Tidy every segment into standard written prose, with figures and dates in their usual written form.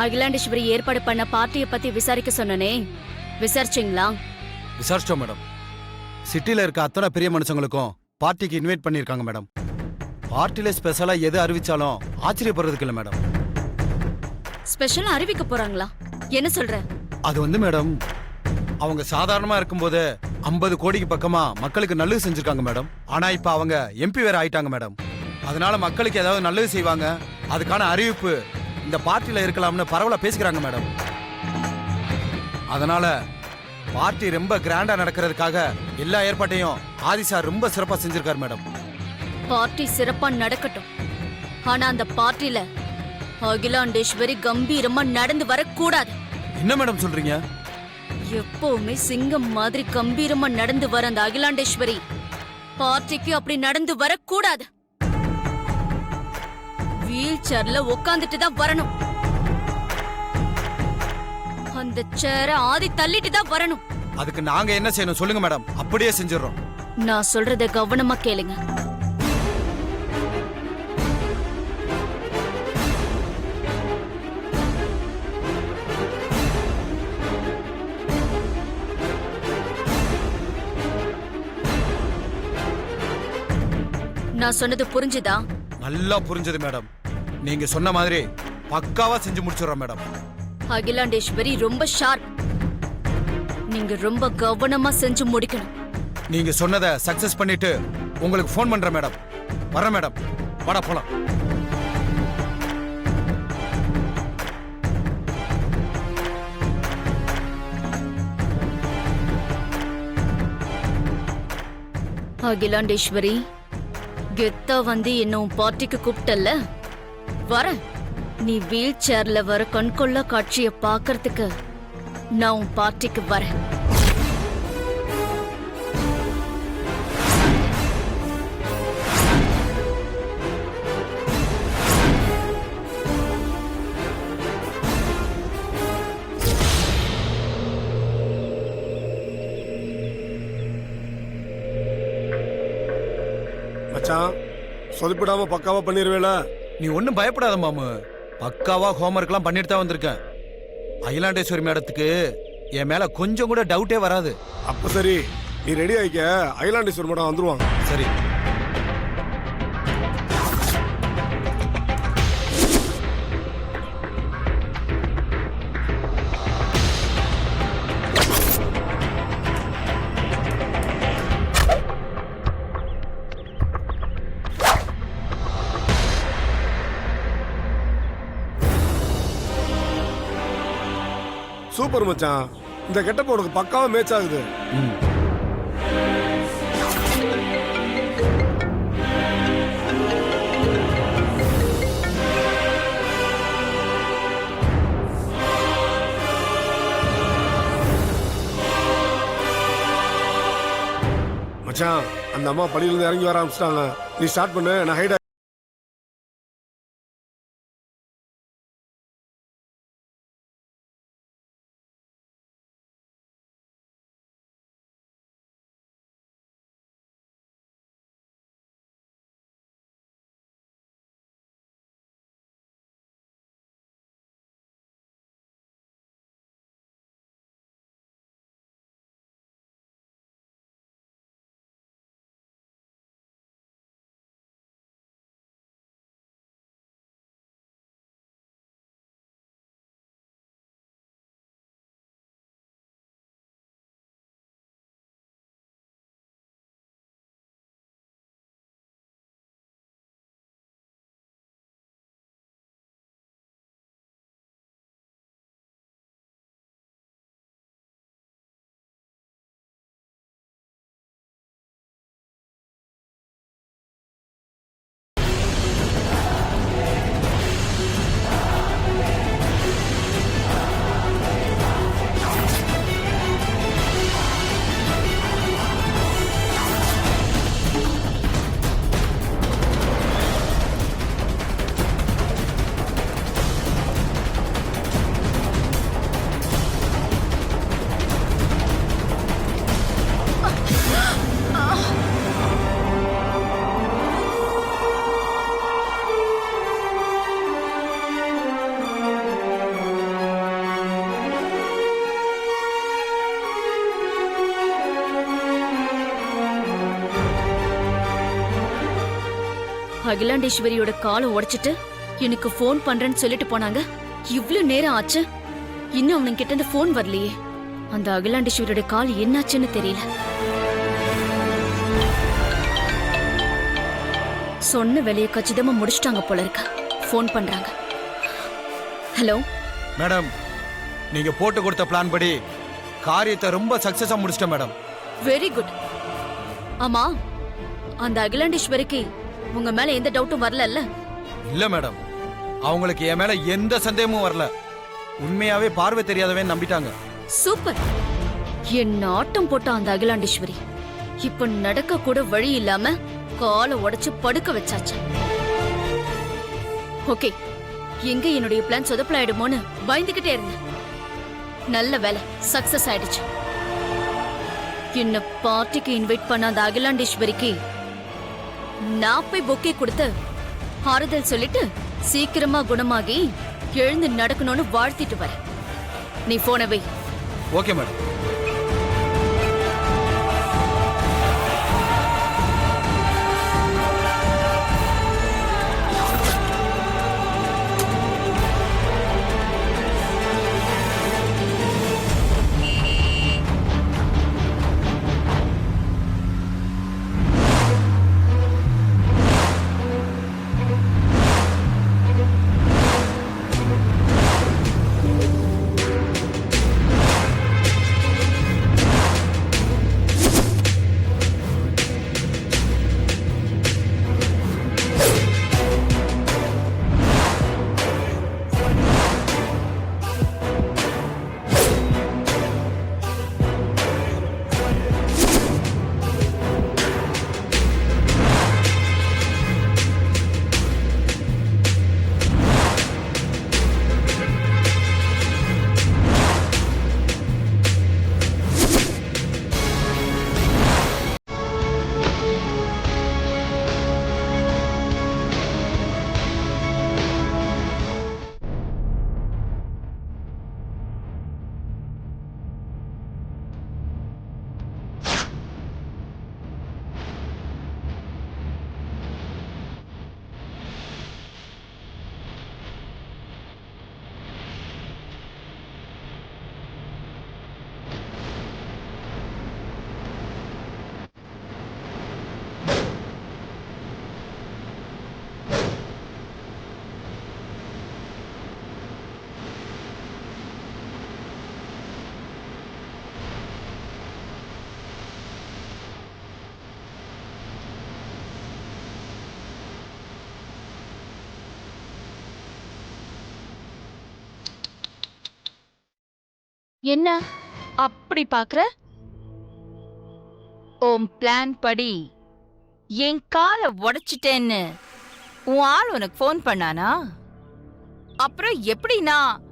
அகிலாண்டேஸ்வரி ஏற்பாடு பண்ண பார்ட்டியை பத்தி விசாரிக்க சொன்னனே, விசாரிச்சிங்களா? விசாரிச்சோம் மேடம். சிட்டில இருக்க அத்தனை பெரிய மனுஷங்களுக்கும் பார்ட்டிக்கு இன்வைட் பண்ணியிருக்காங்க மேடம். பார்ட்டில ஸ்பெஷலா எது அறிவிச்சாலும் ஆச்சரியப்படுறதுக்கு இல்ல மேடம். ஸ்பெஷலா அறிவிக்க போறாங்களா? என்ன சொல்ற? அது வந்து மேடம், அவங்க சாதாரணமா இருக்கும்போது 50 கோடிக்கு பக்கமா மக்களுக்கு நல்லது செஞ்சிருக்காங்க மேடம். ஆனா இப்ப அவங்க எம்பி வேற ஆயிட்டாங்க மேடம். அதனால மக்களுக்கு ஏதாவது நல்லது செய்வாங்க, அதுக்கான அறிவிப்பு இந்த பார்ட்டில இருக்கலாம்னு பரவலா பேசிக்கிறாங்க மேடம். அதனால பார்ட்டி ரொம்ப கிராண்டா நடக்கிறதுக்காக எல்லா ஏற்பாட்டையும் ஆதி சார் ரொம்ப சிறப்பா செஞ்சிருக்காரு மேடம். பார்ட்டி சிறப்பா நடக்கட்டும். ஆனா அந்த பார்ட்டில அகிலாண்டேஸ்வரி கம்பீரமா நடந்து வரக்கூடாது. என்ன மேடம் சொல்றீங்க? எப்பவுமே சிங்கம் மாதிரி கம்பீரமா நடந்து வர அந்த அகிலாண்டேஸ்வரி பார்ட்டிக்கு அப்படி நடந்து வரக்கூடாது. வீல் சேர்ல உட்காந்துட்டு தான் வரணும். அந்த சேர ஆதி தள்ளிட்டு தான் வரணும். அதுக்கு நாங்க என்ன செய்யணும் சொல்லுங்க மேடம், அப்படியே செஞ்சிடறோம். நான் சொல்றத கவனமா கேளுங்க. நான் சொன்னது புரிஞ்சுதா? நல்லா புரிஞ்சது மேடம். நீங்க சொன்ன மாதிரி பக்காவா செஞ்சு முடிச்சிடறோம் மேடம். அகிலாண்டேஸ்வரி ரொம்ப ஷார்ப். நீங்க ரொம்ப கவனமா செஞ்சு முடிக்கணும். நீங்க சொன்னதை சக்சஸ் பண்ணிட்டு உங்களுக்கு ஃபோன் பண்றேன் மேடம். வரேன் மேடம், வாடா போலாம். அகிலாண்டேஸ்வரி, கெத்தா வந்து என்ன உன் பார்ட்டிக்கு கூப்பிட்டல்ல, வரேன். நீ வீல் சேர்ல வர கண்கொள்ளா காட்சிய பாக்கறதுக்கு நான் உன் பார்ட்டிக்கு வரேன். மச்சான், சொதப்பிடாம பக்காவா பண்ணிருவேல? நீ ஒன்னும் பயப்படாத மாமு. பக்காவா ஹோம்ஒர்க்லாம் பண்ணிட்டு தான் வந்திருக்கேன். அகிலாண்டேஸ்வரி மேடத்துக்கு என் மேல கொஞ்சம் கூட டவுட்டே வராது. அப்ப சரி, நீ ரெடி ஆயிக்க. அகிலாண்டேஸ்வரி மேடம் வந்துருவாங்க. சரி. சூப்பர் மச்சான், இந்த கெட்டப் உனக்கு பக்காவா மேட்ச் ஆகுது. மச்சான், அந்த அம்மா படியில இருந்து இறங்கி வர ஆரம்பிச்சிட்டாங்க. நீ ஸ்டார்ட் பண்ணு, நான் ஹைட் அகிலாண்டேஸ்வரியோட காலை உடைச்சிட்டு எனக்கு ஃபோன் பண்றேன்னு சொல்லிட்டு போனாங்க. இவ்ளோ நேரம் ஆச்சு, இன்னும் அவனுங்க கிட்ட இருந்து ஃபோன் வரலையே. அந்த அகிலாண்டேஸ்வரியோட கால் என்னாச்சுன்னு தெரியல. சொன்ன வேலையை கச்சிதமா முடிச்சிட்டாங்க போல இருக்க. ஃபோன் பண்றாங்க. ஹலோ மேடம், நீங்க போட்டு கொடுத்த பிளான் படி காரியத்தை ரொம்ப சக்சஸா முடிச்சிட்டேன் மேடம். Very good. ஆமா, அந்த அகிலாண்டேஸ்வரிக்கு உங்க மேல எந்த டவுட்டும் வரல? இல்ல மேடம், அவங்களுக்கு என் மேல எந்த சந்தேகமும் வரல. உண்மையாவே பார்வை தெரியாதவன் நம்பிட்டாங்க. சூப்பர். என் ஆட்டம் போட்ட அந்த அகிலாண்டேஸ்வரி இப்ப நடக்க கூட வழி இல்லாம காலை உடைச்சு படுக்க வச்சாச்சு. ஓகே, எங்க என்னுடைய பிளான் சொதப்பலாயிடுமோன்னு பயந்துகிட்டே இருந்தேன். நல்ல வேலை, சக்சஸ் ஆயிடுச்சு. என்ன பார்ட்டிக்கு இன்வைட் பண்ண அந்த அகிலாண்டேஸ்வரிக்கு நான் போய் பொக்கே கொடுத்து ஆறுதல் சொல்லிட்டு சீக்கிரமா குணமாகி எழுந்து நடக்கணும்னு வாழ்த்திட்டு வரேன். நீ போன வை. Okay madam. என்ன அப்படி பாக்குற? உன் பிளான் படி என் காலை உடைச்சிட்டேன்னு உன் ஆள் உனக்கு ஃபோன் பண்ணானா? அப்புறம் எப்படி நான்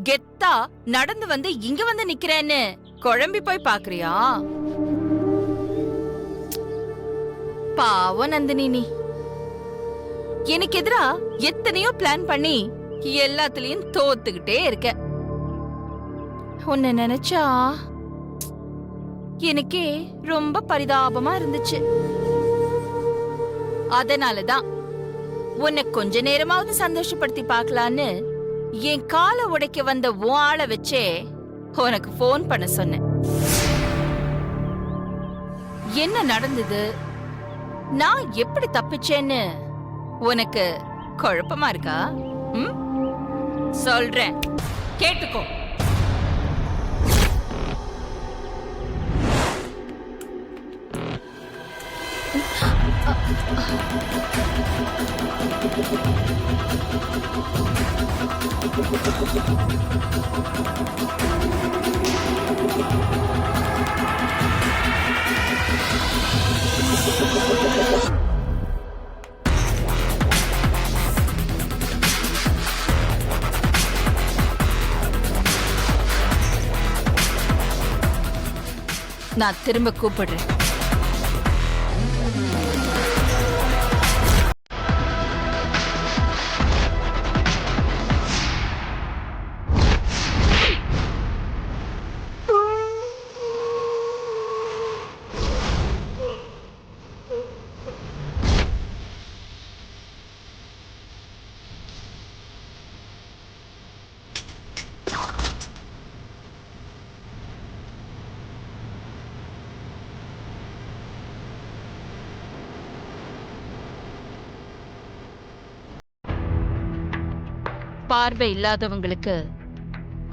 கெத்தா நடந்து வந்து இங்க வந்து நிக்கிறேன்னு குழம்பி போய் பாக்குறியா? பாவம் நந்தினி, நீ எனக்கு எதிரா எத்தனையோ பிளான் பண்ணி எல்லாத்துலயும் தோத்துக்கிட்டே இருக்க. உன்னை நினைச்சா எனக்கே ரொம்ப பரிதாபமா இருந்துச்சு. அதனாலதான் உன்னை கொஞ்ச நேரமாவது சந்தோஷப்படுத்தி பார்க்கலான்னு என் காலை உடைக்க வந்த உன் ஆளை வச்சே உனக்கு போன் பண்ண சொன்னேன். என்ன நடந்தது, நான் எப்படி தப்பிச்சேன்னு உனக்கு குழப்பமா இருக்கா? சொல்றேன், கேட்டுக்கோ. நான் திரும்ப கூப்பிடுறேன். பார்வை இல்லாதவங்களுக்கு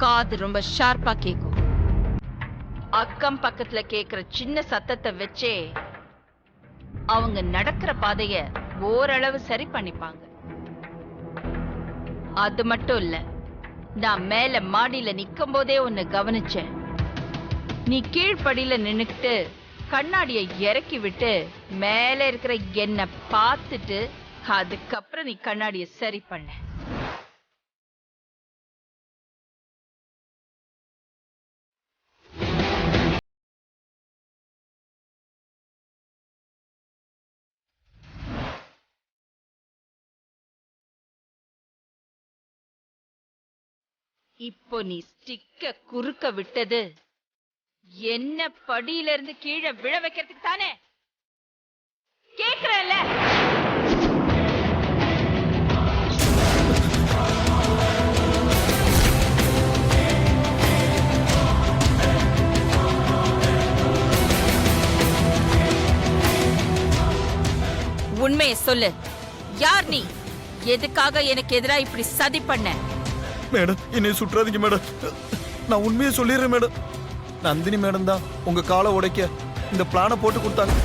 காது ரொம்ப ஷார்ப்பா கேக்கும். அக்கம் பக்கத்துல கேக்குற சின்ன சத்தத்தை வச்சே அவங்க நடக்கிற பாதைய ஓரளவு சரி பண்ணிப்பாங்க. அது மட்டும் இல்ல, நான் மேல மாடியில நிக்கும் போதே உன்னை கவனிச்சேன். நீ கீழ்படியில நின்னுக்கிட்டு கண்ணாடியை இறக்கி விட்டு மேல இருக்கிற என்ன பார்த்துட்டு அதுக்கப்புறம் நீ கண்ணாடியை சரி பண்ண. இப்போ நீ ஸ்டிக்க குறுக்க விட்டது என்ன படியில இருந்து கீழே விழ வைக்கிறதுக்கு தானே? கேக்குறல? உண்மையை சொல்லு. யார் நீ? எதுக்காக எனக்கு எதிரா இப்படி சதி பண்ண? மேடம் என்னை சுற்றாதீங்க மேடம், நான் உண்மையை சொல்லிடுறேன் மேடம். நந்தினி மேடம் தான் உங்க காலை உடைக்க இந்த பிளானை போட்டு கொடுத்தாங்க.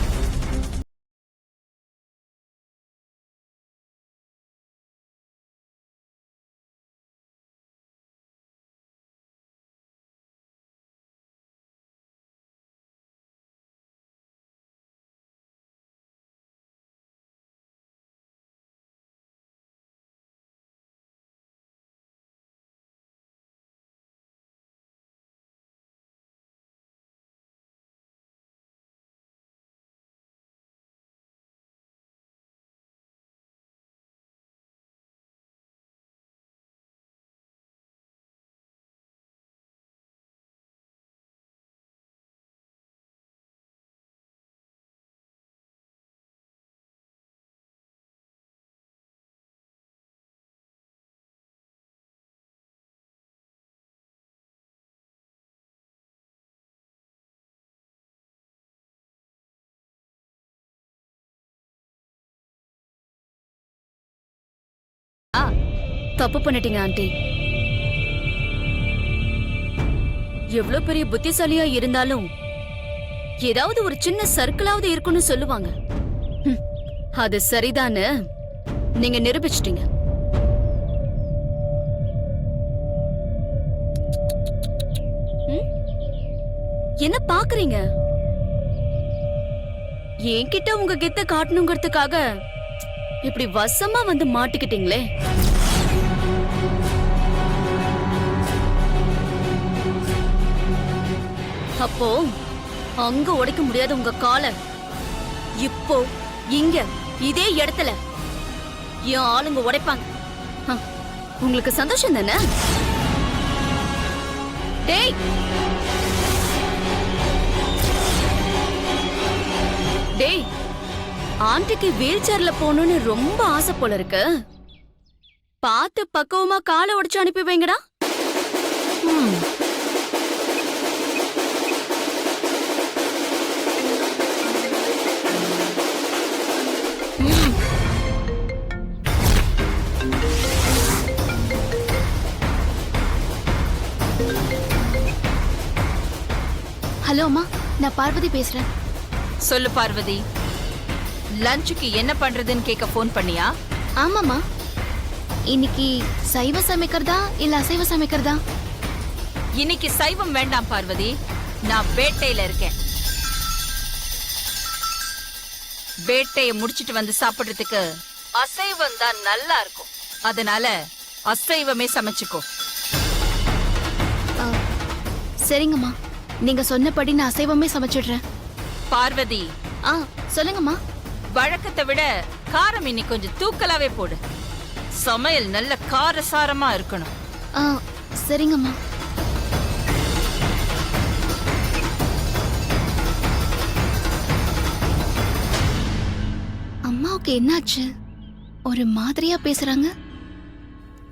தப்பு பண்ணிட்டீங்க ஆண்டி. எவ்வளவு பெரிய புத்திசாலியா இருந்தாலும் ஏதாவது ஒரு சின்ன சர்க்கிளாவது இருக்குன்னு சொல்லுவாங்க. அது சரிதான்னு நீங்க நிரூபிச்சிட்டீங்க. என்ன பாக்குறீங்க? என்கிட்ட உங்க கெத்த காட்டணுங்கிறதுக்காக இப்படி வசமா வந்து மாட்டிக்கிட்டீங்களே. அப்போ அங்க உடைக்க முடியாத உங்க காலை இப்போ இங்க இதே இடத்துல என் ஆளுங்க உடைப்பாங்க. உங்களுக்கு சந்தோஷம் தானே? டேய் டேய், ஆண்டிக்கு வீல் சேர்ல போகணும்னு ரொம்ப ஆசை போல இருக்கு. பார்த்து பக்குவமா காலை உடைச்சு அனுப்பி வைங்கடா. ஹலோ அம்மா, நான் பார்வதி பேசுறேன். சொல்லு பார்வதி, லஞ்சுக்கு என்ன பண்றதுன்னு கேட்க போன் பண்ணியா? ஆமாம்மா, இன்னைக்கு சைவ சமைக்கிறதா இல்ல அசைவ சமைக்கிறதா? இன்னைக்கு சைவம் வேண்டாம் பார்வதி, நான் வேட்டையில இருக்கேன். வேட்டையை முடிச்சிட்டு வந்து சாப்பிடுறதுக்கு அசைவம் தான் நல்லா இருக்கும். அதனால அசைவமே சமைச்சுக்கோ. சரிங்கம்மா, நீங்க சொன்னபடி நான் அசைவமே சமைச்சிடுறேன். பார்வதி, சொல்லுங்கம்மா. வழக்கத்தை விட காரம் இன்னைக்கு கொஞ்சம் தூக்கலாவே போடு. சமையல் நல்ல காரசாரமா இருக்கணும். சரிங்கம்மா. அம்மாவுக்கு என்னாச்சு? ஒரு மாதிரியா பேசுறாங்க.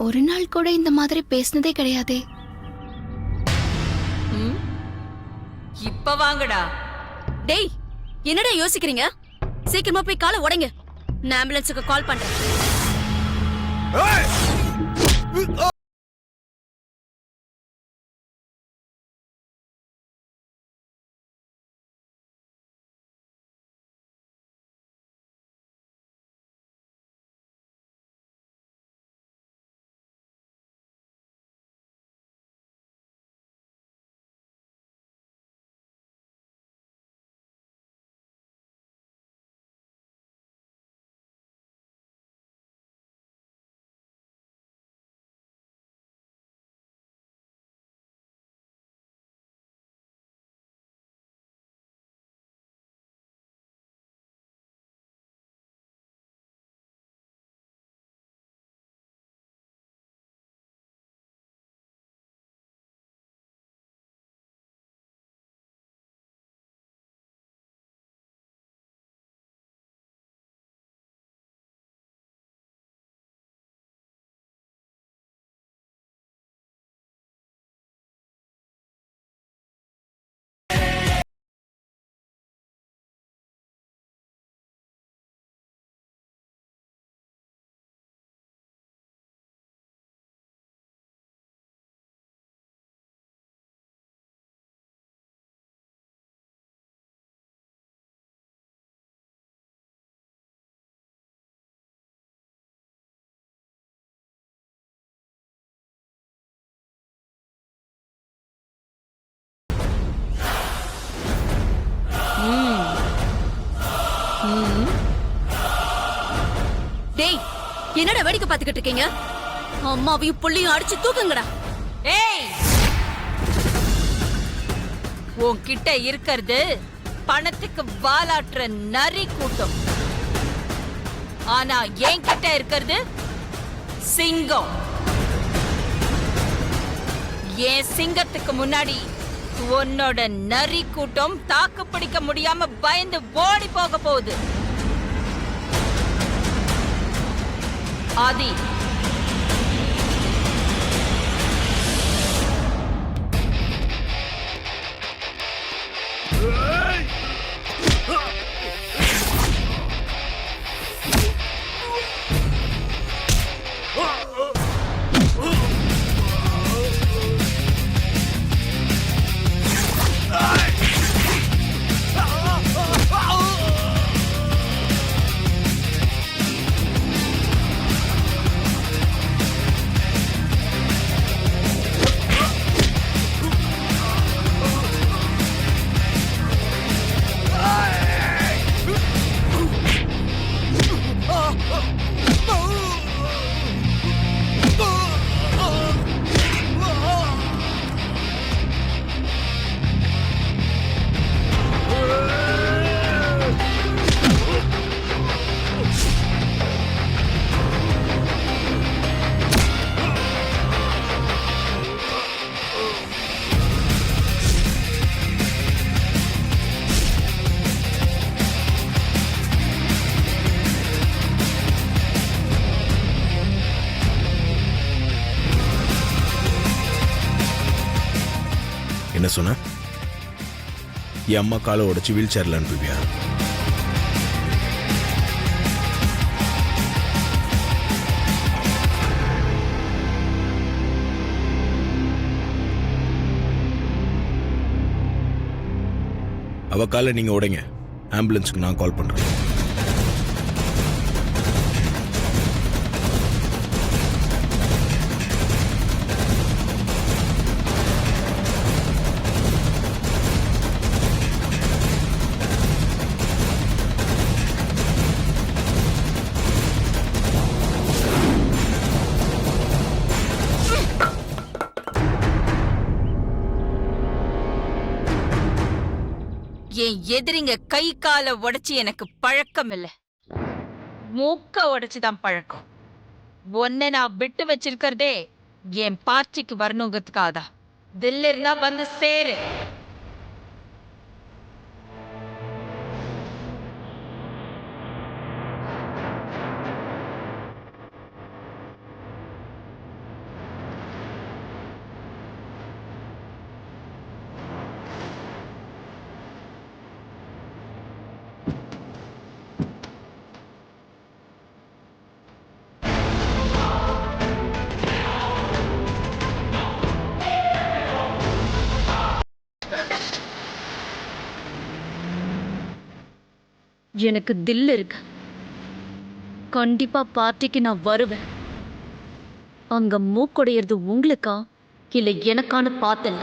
ஒரு நாள் கூட இந்த மாதிரி பேசினதே கிடையாதே. இப்ப வாங்கடா. டேய், என்னடா யோசிக்கிறீங்க? சீக்கிரமா போய் காலை உடைங்க. நான் ஆம்புலன்ஸுக்கு கால் பண்றேன். டேய் என்னடா வேடிக்கை பார்த்துக்கிட்டு இருக்கீங்க? அம்மாவையும் புள்ளையும் அடிச்சு தூக்குங்கடா. ஏய், உன்கிட்ட இருக்கிறது பணத்துக்கு வாலாட்டுற நரி கூட்டம். ஆனா என்கிட்ட இருக்கிறது சிங்கம். என் சிங்கத்துக்கு முன்னாடி உன்னோட நரி கூட்டம் தாக்கு பிடிக்க முடியாம பயந்து ஓடி போக போகுது. ஆதி, என்ன சொன்ன? என் அம்மா காலை உடைச்சு வீல் சேர்ல அனுப்புவியா? அவ காலை நீங்க உடைங்க, ஆம்புலன்ஸுக்கு நான் கால் பண்றேன். என் எதிரிங்க கை காலை உடைச்சு எனக்கு பழக்கம் இல்ல, மூக்க உடைச்சுதான் பழக்கம். ஒன்ன நான் விட்டு வச்சிருக்கிறதே என் பார்ட்டிக்கு வரணுங்கிறதுக்காகதான். தில் இருந்தா வந்து சேரு. எனக்கு தில் இருக்கு. கண்டிப்பா பார்ட்டிக்கு நான் வருவேன். அங்க மூக்குடையிறது உங்களுக்கா இல்ல எனக்கான பார்த்தேன்.